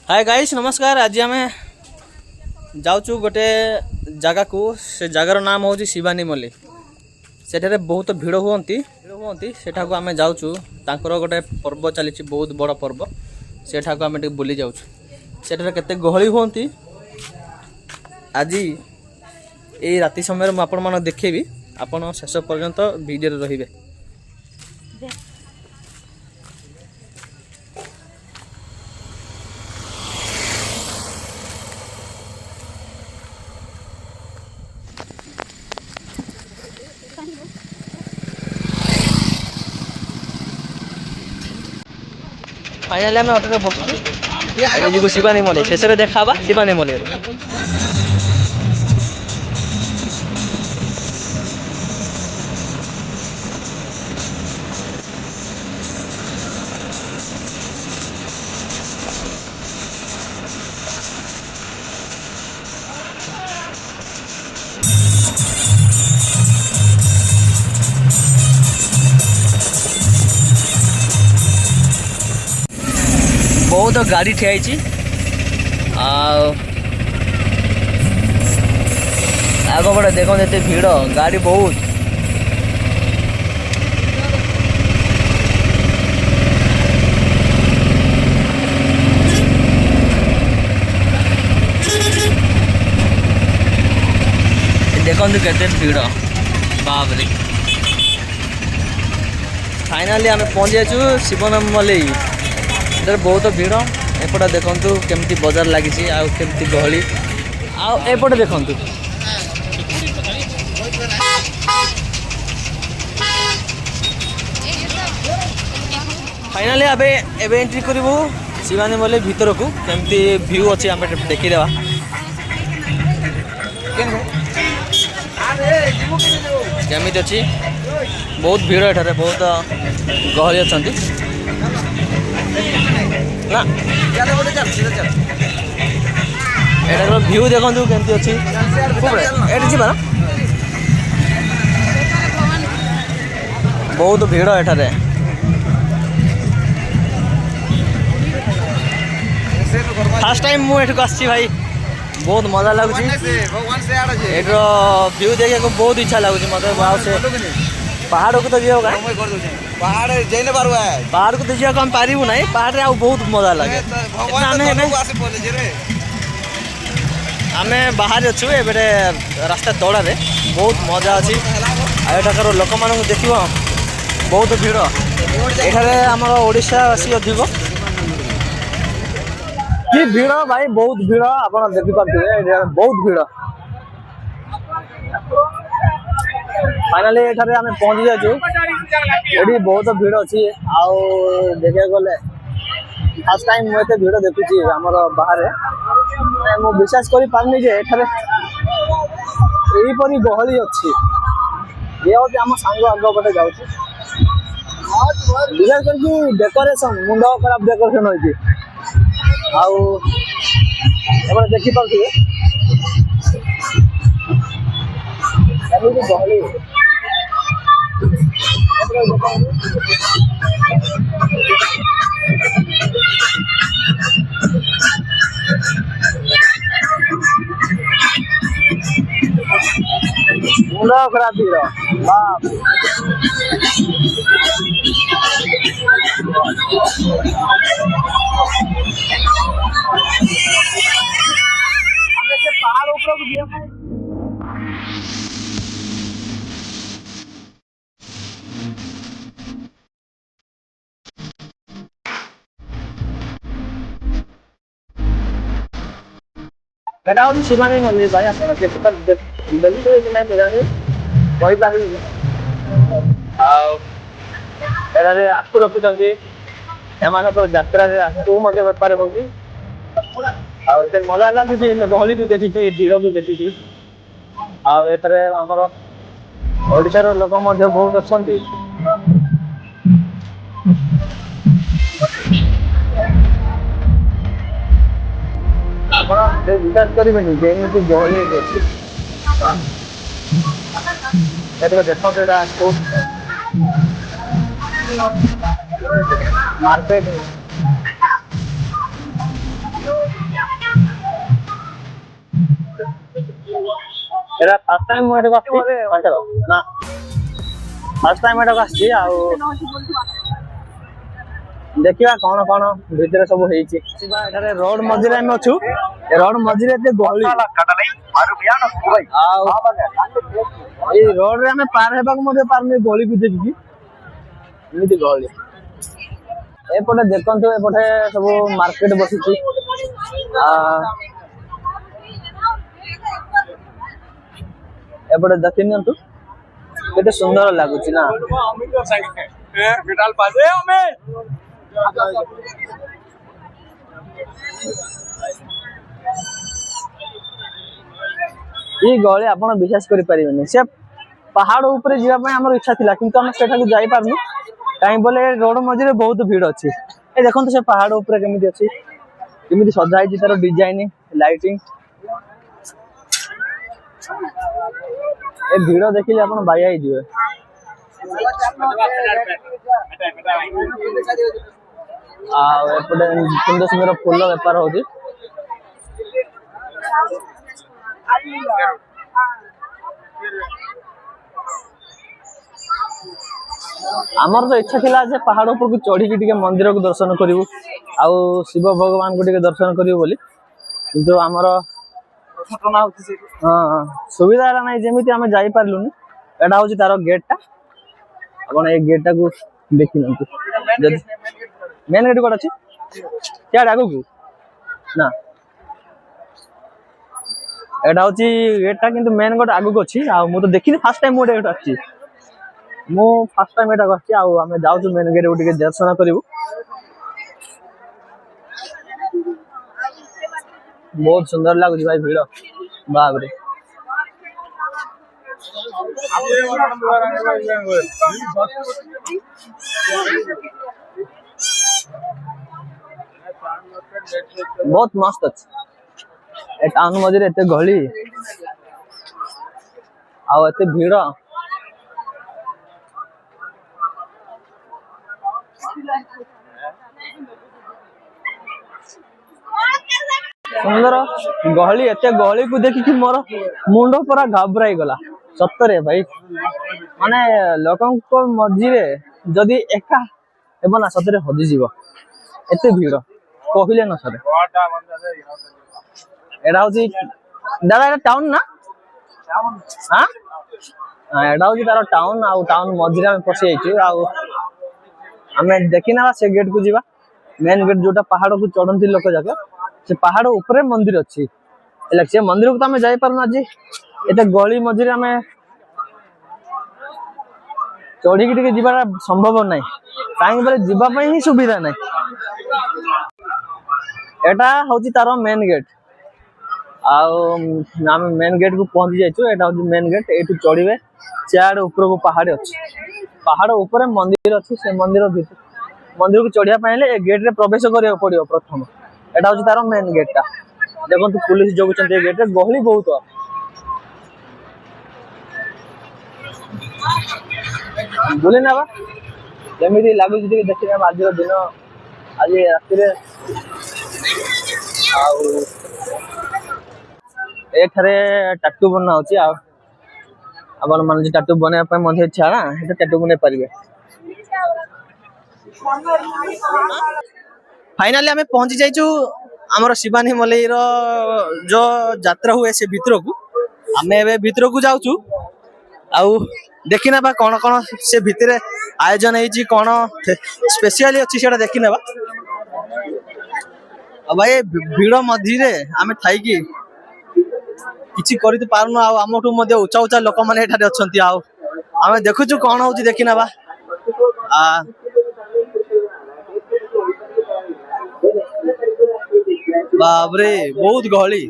Hi guys नमस्कार। आज आम जाऊँ गोटे जगह को से जगार नाम हूँ शिवानी मल्ली। सेठारे बहुत भिड़ हुंती सेठा को आम जाऊँ गोटे पर्व चली बहुत बड़ पर्व सेठा को आम बुली जाऊँ सेठारे केते गहली हुंती। आज ये राति समय मुझे आपण मान देखेबी आपण शेष पर्यंत वीडियो रहिबे। फाइनाली आम अटो बसु शिवानी मल्ली शेष में देखा शिवानी मल्ली। बहुत गाड़ी ठियाई आग बड़े देखो ये भीड़ गाड़ी बहुत देखो केते भीड़ बाप रे। फाइनाली आम पहुँच जाइए शिवानी मल्ली। इधर बहुत भीड़ एपटे देखु केमती बजार लगी केमती गहली आउटे देखु। फाइनाली आबे एबे एंट्री करूँ शिवानी मल्ली भीतर को केमती व्यू अच्छी आम देखीदेवा। केमिति अच्छी बहुत भीड़ एठारे बहुत गहली अच्छा ना एटार व्यू देखु केमती अच्छी ना बहुत भीड़ एठारे। फास्ट टाइम मुझे आसी भाई बहुत मजा लगुच व्यू देखा को बहुत इच्छा लगुच मतलब पहाड़ को तो जीवा पहाड़ को तो जीवा हम पारू ना पहाड़ आ बहुत मजा लगे। आम बाहर अच्छु ए रास्ता तड़े बहुत मजा अच्छी आकार लोक मान देख बहुत भीड़ एठारे आम ओडिशावासी अधिक कि भीड़ भाई बहुत भीड़ आप देखिपे बहुत भीड़। फाइनाली एठारे आम पहुँची जाचु ये बहुत भीड़ अच्छी आउ देखा गले फास्ट टाइम मुझे भीड़ देखुची आमर बाहर मुझे विश्वास कर पारनी जे एठारे यहीपरी गहली अच्छी ये हूँ आम सांग आग पटे जाऊँ विशेष करके डेकोरेशन मुंड खराब डेकोरेशन होती आउ देखिपे गहली मुंड खराब भीड़ बाप पहाड़ ऊपर शिवानी मल्ली भाई आप आखु रखुच्च एम तो जात्रा बेपार हो मजा लगी गहली भी देखी भीड़ भी देखी आमर ओडिशार लोक बहुत अच्छा विश्वास करेंगे जमी गहली देखो मार्केट एटा फर्स्ट टाइम मैं एटा आसी ना फर्स्ट टाइम एटा आसी आ देखिबा कोन कोन भीतर सब हेची सिबा एठारे रोड मझिरे हम अछु रोड मझिरे एते गहली ए रोड रे हमें पार हेबा मधे पार में गहली को देखि एमिति गहली एपटे देखंतु एपटे सब मार्केट बसिछि एपटे देखि नियंतु केते सुंदर लागुछि ना विटाल पाजे हमें ये गले आपण विश्वास करि परिबेनी से पहाड़ ऊपर जीवा पय हमर इच्छा थिला किंतु हम सेठा को जाई पारनु काई बोले रोड मझिरे बहुत भीड़ अछि ए देखन तो से पहाड़ ऊपर केमिति अछि केमिति सजाई छि तार डिजाइन लाइटिंग ए भीड़ देखिले आपण बाया ही जिवे एपटे सुंदर सुंदर फूल बेपार होती आमर तो इच्छा थिला जे पहाड़ ऊपर को चढ़ी के मंदिर को दर्शन करिवु आउ शिव भगवान को दर्शन करिवु बोली किंतु आमर घटना होती हां सुविधा नै जेमिति हम जाई पारलुनी एडा होची तारो गेट टा अपन ए गेट टा को देखि नंतु मेन गेट कोड अछि क्या आगु को ना एडा होची गेट टा किंतु मेन गेट आगु को अछि आ मु तो देखिनी फर्स्ट टाइम मोडे एटा अछि मु फर्स्ट टाइम एटा अछि आ हमें जाउ मेन गेट को टिके दर्शन करिवु बहुत सुंदर लागु भाई भीड़ बाप रे बहुत मस्त अच्छे टाउन मझे एते गहली आ एते भीड़ सुंदर गहली एते गहली को देखि कि मोर मुंडो पूरा घबराई गला सत्तरे भाई माने लोकन को मझिरे जदी एका एबो ना सत्तरे हदि जीव एते भीड़ कहले न सरे एडा होची दादा एटा टाउन ना हां एडा होची तारो टाउन आ टाउन मझिरे हम पसी आइछु आ हमें देखिना से गेट को जीवा मेन गेट जोटा पहाड़ को चढ़ंती लोक जाके से पहाड़ ऊपर मंदिर अच्छी एला से मंदिर को हमें जाई परना जी एते गली मझिरे हमें चढ़ी के जीवा संभव नहीं काई बोले जीवा पई ही सुविधा नहीं एटा होची तारो मेन गेट आउ हम मेन गेट को पहुंच जाइछु एटा होची मेन गेट एटू चढ़ीबे चार ऊपर को पहाड़ अछि पहाड़ ऊपर मंदिर अछि से मंदिर भीतर मंदिर को चढ़िया पहिले ए गेट रे प्रवेश करियो पड़ियो प्रथम एटा होची तारो मेन गेट टा देखो तो पुलिस जोगुचंते गेट रे गहली बहुत बोले ना बा जेमिति लागु जे देखिना आज दिन आज राति रे आ एथरे टैटू बना होची आ अपन मन जे टैटू बने पे मधे इच्छा ना एटा टैटू बने परिबे फाइनली हमें पहुंची जाइछु हमर शिवानी मलई रो जो यात्रा हुए से भीतर को हमें एबे भीतर को जाउछु आउ देखिना बा कोन कोन से भीतर आयोजन हेची कोन स्पेशली अछि सेटा देखिना बा अब भाई भीड़ मझिरे हमें थाई की किछि करि त पारनु आ हमटु मध्ये उचा उचा लोक माने एठारे अछंती आ हमें देखुछु कोन होची देखिना बा आ बाप रे बहुत गहली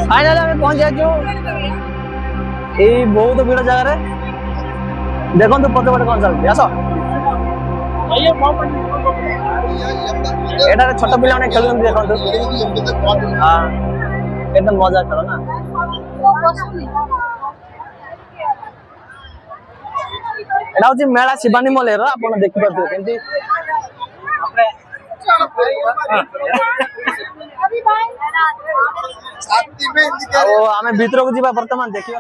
फाइनली हमें पहुंच जाइछु ए बहुत भीड़ जगह रे देखो तो पते पटे कौन चलती आसो ଏଠାରେ ଛୋଟ ପିଲାମାନେ ଖେଳୁଛନ୍ତି ଦେଖନ୍ତୁ। ହଁ କେତେ ମଜା ଖେଳ ନା। ଏଟା ହଉଛି ମେଳା ଶିବାନୀ ମଲେର ଆପଣ ଦେଖିପାରୁଥିବେ କେମିତି ଆଉ ଆମେ ଭିତରକୁ ଯିବା ବର୍ତ୍ତମାନ ଦେଖିବା।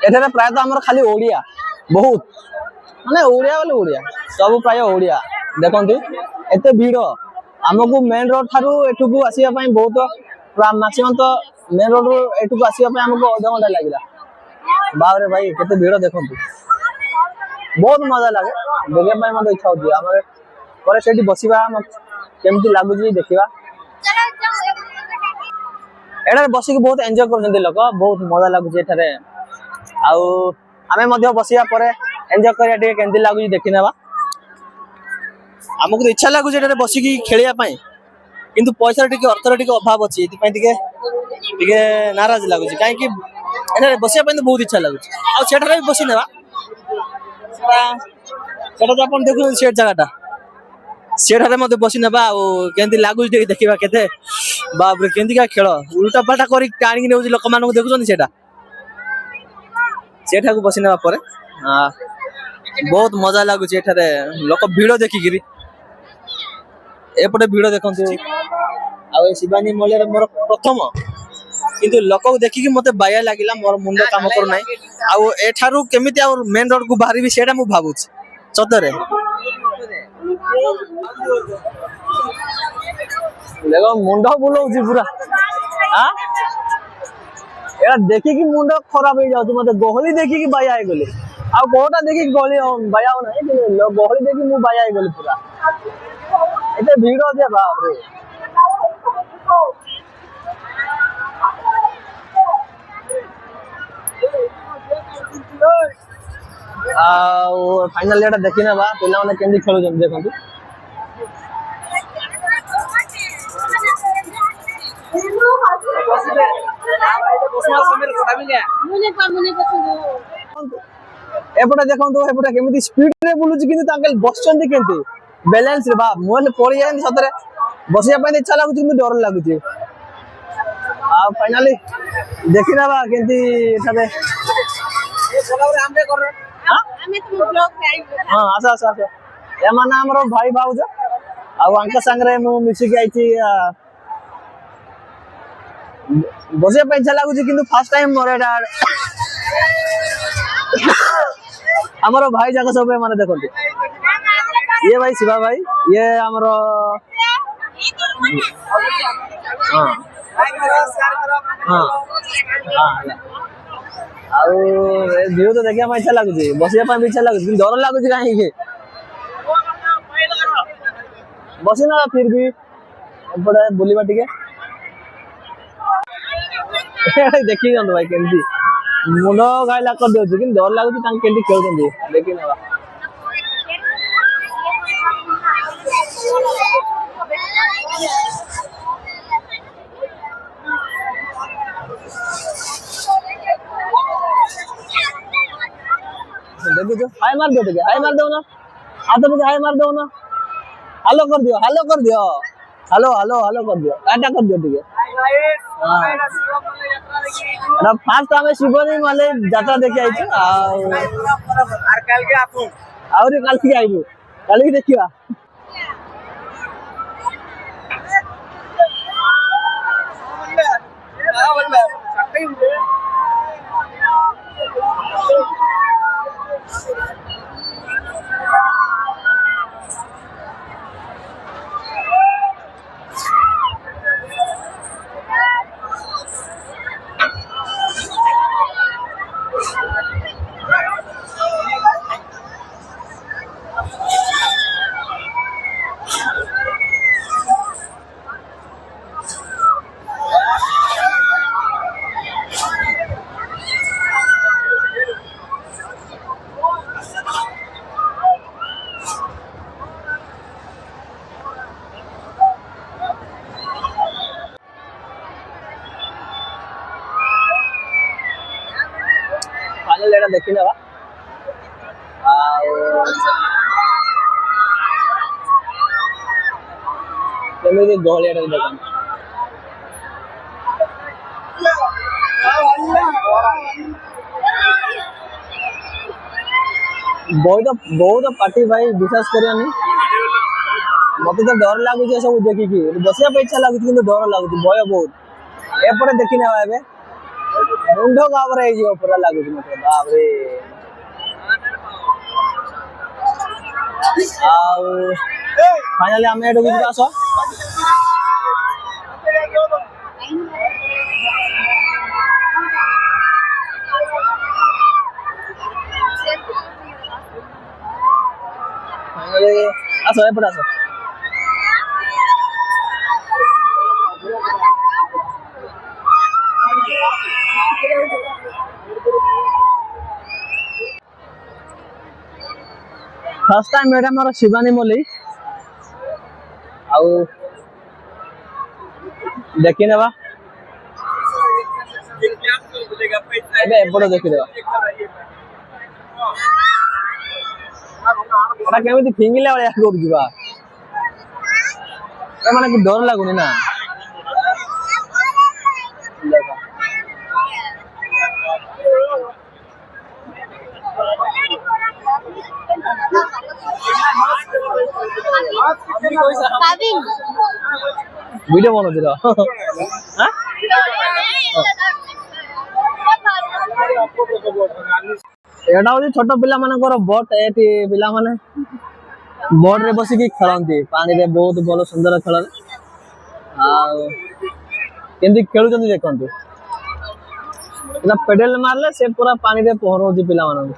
ଏଠାରେ ପ୍ରାୟତଃ ଆମର ଖାଲି ଓଡ଼ିଆ ବହୁତ ମାନେ ଓଡ଼ିଆ ବୋଲେ ଓଡ଼ିଆ ସବୁ ପ୍ରାୟ ଓଡ଼ିଆ ଦେଖନ୍ତୁ ଏତେ ଭିଡ଼ ଆମକୁ ମେନ୍ ରୋଡ୍ ଠାରୁ ଏଠୁକୁ ଆସିବା ପାଇଁ ବହୁତ ମାକ୍ସିମମ୍ ତ ମେନ୍ ରୋଡ୍ ରୁ ଏଠୁକୁ ଆସିବା ପାଇଁ ଆମକୁ ଅଧଘଣ୍ଟା ଲାଗିଲା। ବାବରେ ଭାଇ କେତେ ଭିଡ଼ ଦେଖନ୍ତୁ ବହୁତ ମଜା ଲାଗେ ଦେଖିବା ପାଇଁ ମତେ ଇଚ୍ଛା ହଉଛି ଆମର ପରେ ସେଇଠି ବସିବା କେମିତି ଲାଗୁଛି ଦେଖିବା। ଏଠାରେ ବସିକି ବହୁତ ଏନ୍ଜୟ କରୁଛନ୍ତି ଲୋକ ବହୁତ ମଜା ଲାଗୁଛି ଏଠାରେ ଆଉ ଆମେ ମଧ୍ୟ ବସିବା ପରେ ଏନ୍ଜୟ କରିବା ଟିକେ କେମିତି ଲାଗୁଛି ଦେଖିନେବା। ଆମକୁ ଇଚ୍ଛା ଲାଗୁଛି ଏଠାରେ ବସିକି ଖେଳିବା ପାଇଁ କିନ୍ତୁ ପଇସାର ଟିକେ ଅର୍ଥର ଟିକେ ଅଭାବ ଅଛି ଏଥିପାଇଁ ଟିକେ ଟିକେ ନାରାଜ ଲାଗୁଛି କାହିଁକି ଏଠାରେ ବସିବା ପାଇଁ ତ ବହୁତ ଇଚ୍ଛା ଲାଗୁଛି ଆଉ ସେଠାରେ ବି ବସି ନେବା ସେଟା ତ ଆପଣ ଦେଖୁଛନ୍ତି ସେ ଜାଗାଟା ସେଠାରେ ମଧ୍ୟ ବସି ନେବା ଆଉ କେମିତି ଲାଗୁଛି ଟିକେ ଦେଖିବା କେତେ ବାପରେ କେମିତିକା ଖେଳ ଉଲ୍ଟା ପାଲ୍ଟା କରିକି ଟାଣିକି ନେଉଛି ଲୋକମାନଙ୍କୁ ଦେଖୁଛନ୍ତି ସେଠାକୁ ବସି ନେବା ପରେ ବହୁତ ମଜା ଲାଗୁଛି ଏଠାରେ ଲୋକ ଭିଡ଼ ଦେଖିକିରି ଏପଟେ ଭିଡ଼ ଦେଖନ୍ତୁ ଆଉ ଏ ଶିବାନୀ ମଲ୍ୟରେ ମୋର ପ୍ରଥମ କିନ୍ତୁ ଲୋକକୁ ଦେଖିକି ମତେ ବାୟା ଲାଗିଲା ମୋର ମୁଣ୍ଡ କାମ କରୁନାହିଁ ଆଉ ଏଠାରୁ କେମିତି ଆଉ ମେନ୍ ରୋଡ୍ କୁ ବାହାରିବି ସେଇଟା ମୁଁ ଭାବୁଛି ସତରେ ଦେଖ ମୁଣ୍ଡ ବୁଲଉଛି ପୁରା ଏଟା ଦେଖିକି ମୁଣ୍ଡ ଖରାପ ହେଇଯାଉଛି ମତେ ଗହଳି ଦେଖିକି ବାୟା ହେଇଗଲି ଆଉ କୋଉଟା ଦେଖିକି ଗହଳି ବାୟା ହଉନାହିଁ ଗହଳି ଦେଖିକି ମୁଁ ବାୟା ହେଇଗଲି ପୁରା ଏତେ ଭିଡ଼ ଅଛି ବାପରେ ଆଉ ଫାଇନାଲି ଏଟା ଦେଖି ନେବା ପିଲାମାନେ କେମିତି ଖେଳୁଛନ୍ତି ଦେଖନ୍ତୁ एपटे देखो एपटे केमिति स्पीड रे बुलुची किंतु तांके बसचंती केंती बैलेंस रे बा मोले पड़ी जाय सतरे बसिया पे इच्छा लागुची किंतु डर लागुची आ फाइनली देखिना बा केंती एठारे ए बोलाव रे हमरे कर हां हमें तुम ब्लॉग रे हां आसा आसा आसा ए माने हमरो भाई भाउज आ अंक संग रे मु मिसी के आइची बसिया पे इच्छा लागुची किंतु फर्स्ट टाइम मोर एटा हमारा भाई जाक सब माने देखो ये भाई शिवा भाई ये हमारा हाँ हाँ हाँ व्यू तो देखिए इच्छा लगुच बसिया भी इच्छा लगुच डर लगुच कहीं बसीना फिर भी एपटे बुलवा टिके देखी दिखाँ भाई केमती मुंड गायला कर दे कि डर लगुच केमती खेलुंट देखी ना देखो हाय मार दो हाय मार दो ना हाथ में हाय मार दो ना हेलो कर दियो हेलो कर दियो हेलो हेलो हेलो कर दियो टाटा कर दियो ठीक है फास्ट आमे शिवनी माले यात्रा देखि आइछु आर काल के आपु आउरी काल के आइबु काल के देखिबा एटा देखि नेबा केमिति गहली एटा देखन बहुत पार्टी भाई विश्वास करियानी मत तो डर लगुच सब देखिकी बसिया पे इच्छा लगुच कि डर लगुच भय बहुत एपटे देखी ना मुंड गाबरे पूरा लगुच मत बाबरे फाइनली आम एट आस आस एपटे आस फर्स्ट टाइम एटा मोर शिवानी मल्ली आउ देखि नेबा एबे एपटे देखि देबा एटा केमिति फिंगिला वाला कर दिबा ए माने कि डर लागुनी ना वीडियो बनो दिला हां एटा होची छोट पिला मानकर बोट एटी पिला माने बोट रे बसी की खेलंती पानी रे बहुत भलो सुंदर खेल आ केंदी खेलु जंदी देखंतु एटा पेडल मारले से पूरा पानी रे पहरोची पिला मानन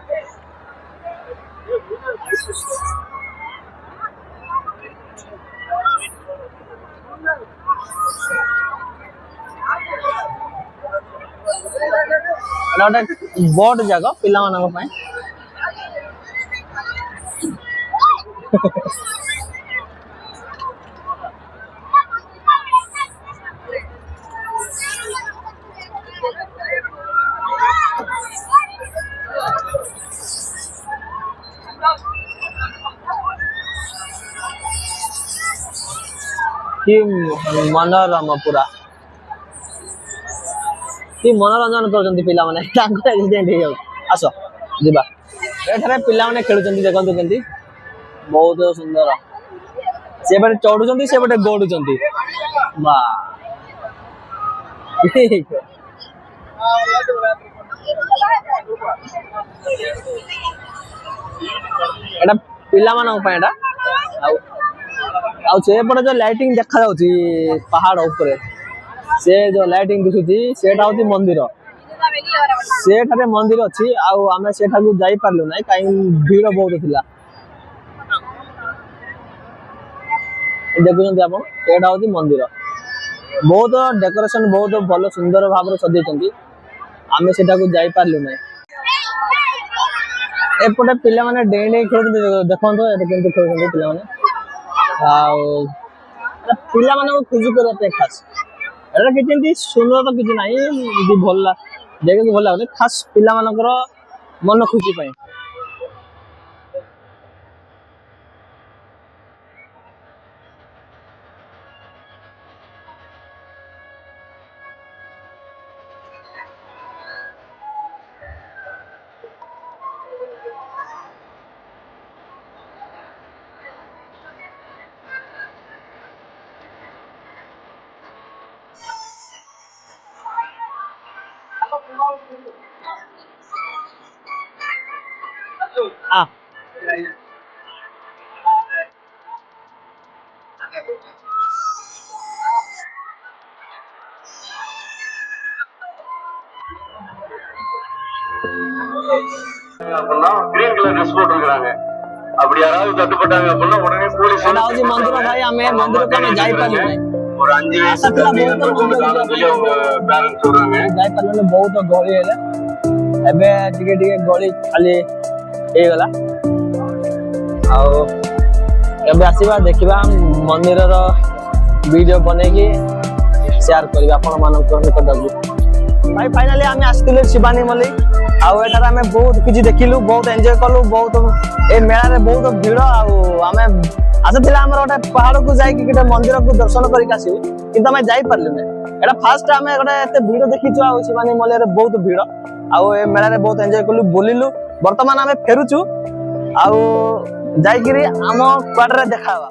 बोट जगह पिला मानक पाए कि मनोरम पूरा कि मनोरंजन करजंती पिला माने तांको एक्सीडेंट हे जाउ आसो जिबा एठारे पिला माने खेलुचंती देखंतु केंती बहुत सुंदर से बटे चढ़ुचंती से बटे गोडुचंती बा ठीक एटा पिला मानक पाएडा आउ से पटे जो लाइटिंग देखा जाउची पहाड़ ऊपर से जो लाइटिंग दिखुची सेटा होची मंदिर सेठारे मंदिर अछि आउ आमे सेठा को जाई पारलु नै काई भीड़ बहुत थिला देखुचंती आपण सेटा होची मंदिर बहुत डेकोरेशन बहुत भलो सुंदर भाबरे सजेचंती आमे सेठा को जाई पारलु नै एपटे पिला माने डेंडे खेलुचंती देखंतो एटा केंते खेलुचंती पिला माने आउ पिला माने को खुशी करते खास एटा किछेंती सुंदर तो किछ नाही यदि भल्ला देखे को भल्ला खास पिला मानकर मन खुशी पाए आ அப்படின்னா கிரீன் கலர் ட்ரெஸ் போட்டுருக்காங்க அப்படி யாராவது தட்டுப்பட்டாங்க அப்படின்னா உடனே போலீஸ் एटाउजी मंदिर भाई हमें मंदिर को में जाई पाली नै ஒரு 5 வயசுல பேரண்ட்ஸ் சொல்றாங்க जाई पाले बहुत गली हेले एबे टिके टिके गली खाली हे गला आ एबे आसीबा देखिबा मंदिर रो वीडियो बनेकी शेयर करबा आपण मानक निकट भाई फाइनली हमें आस्तिले शिवानी मल्ली आउ एठार आमे बहुत किछि देखिलु बहुत एंजॉय कलु बहुत ए मेला रे बहुत भीड़ आउ आमे आसथिला हमर गोटे पहाड़ को जाई कि गोटे मंदिर को दर्शन करि आसी किंतु आमे जाई परले नै एटा फर्स्ट आमे गोटे एते भीड़ देखिछु आउ शिवानी मले रे बहुत भीड़ आउ ए मेला रे बहुत एंजॉय कलु बोलिलु वर्तमान आमे फेरुछु आउ जाई किरी आम क्वार्टर रे देखावा।